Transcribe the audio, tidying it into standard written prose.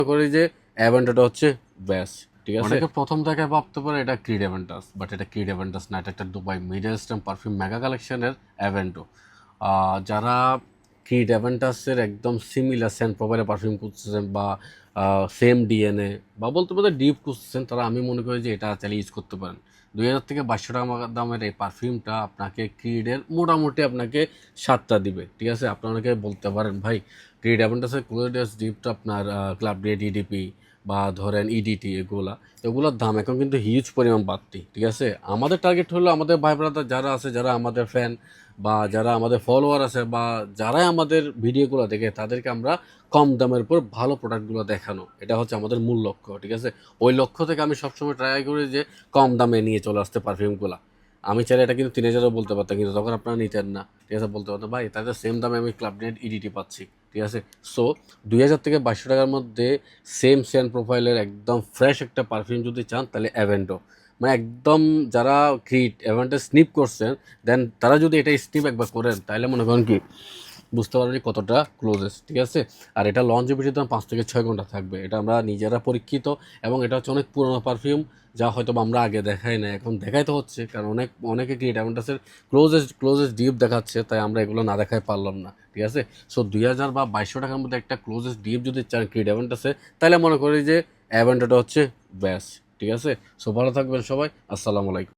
করি যে অ্যাভেন্টারটা হচ্ছে বেস্ট, ঠিক আছে। অনেকে প্রথম দেখায় ভাবতে পারে এটা ক্রিড অ্যাভেন্টাস, বাট এটা ক্রিড অ্যাভেন্টাস না, এটা একটা Dubai middle stem perfume mega কালেকশনের অ্যাভেন্টো। যারা ক্রিড অ্যাভেন্টাসের একদম সিমিলার সেন্ট প্রোফাইলে পারফিউম করতেছেন বা সেম ডিএনএ বা বলতে পারে ডিপ খুঁজতেছেন, তারা আমি মনে করি যে এটা চাইলে ইউজ করতে পারেন। 2000 থেকে 2200 টাকা দামের এই পারফিউমটা আপনাকে ক্রিডের মোটামুটি আপনাকে 7টা দিবে, ঠিক আছে। আপনারা অনেকে বলতে পারেন ভাই ক্রিড অ্যাভেন্টাসের ক্লোরিডাস ডিপটা আপনার ক্লাব ডেট ইডিপি বা ধরেন ইডিটি এগুলোর দাম এখন কিন্তু হিউজ পরিমাণ বাড়তি, ঠিক আছে। আমাদের টার্গেট হলো আমাদের ভাই ব্রাদার যারা আছে, যারা আমাদের ফ্যান বা যারা আমাদের ফলোয়ার আছে বা যারাই আমাদের ভিডিওগুলো দেখে, তাদেরকে আমরা কম দামের উপর ভালো প্রোডাক্টগুলো দেখানো, এটা হচ্ছে আমাদের মূল লক্ষ্য, ঠিক আছে। ওই লক্ষ্য থেকে আমি সবসময় ট্রাই করি যে কম দামে নিয়ে চলে আসতে পারফিউমগুলো। আমি চাইলে এটা কিন্তু 3000ও বলতে পারতাম, কিন্তু তখন আপনারা নিতেন না, ঠিক আছে। বলতে পারতাম ভাই তাদের সেম দামে আমি ক্লাব নেট ইডিটি পাচ্ছি, ঠিক আছে। সো 2000 থেকে 2200 টাকার মধ্যে সেম সেন প্রোফাইলের একদম ফ্রেশ একটা পারফিউম যদি চান, তাহলে অ্যাভেন্টো, মানে একদম যারা ক্রিট অ্যাভেন্টো স্নিপ করছেন, দেন তারা যদি এটা স্নিপ একবার করেন, তাহলে মনে করেন কি বুঝতে পারবেন কতটা ক্লোজেস্ট, ঠিক আছে। আর এটা লঞ্জিভিটির দাম 5 থেকে 6 ঘন্টা থাকবে, এটা আমরা নিজেরা পরীক্ষিত। এবং এটা হচ্ছে অনেক পুরোনো পারফিউম, যা হয়তো আমরা আগে দেখাই না, এখন দেখাইতে হচ্ছে, কারণ অনেকে ক্রিট অ্যাভেন্টাসের ক্লোজেস্ট ডিপ দেখাচ্ছে, তাই আমরা এগুলো না দেখাই পারলাম না, ঠিক আছে। সো 2000 বা 2200 টাকার মধ্যে একটা ক্লোজেস্ট ডিপ যদি চান ক্রিট অ্যাভেন্টাসে, তাহলে মনে করি যে অ্যাভেন্টোটা হচ্ছে বেস্ট, ঠিক আছে। সো ভালো থাকবেন সবাই, আসসালামু আলাইকুম।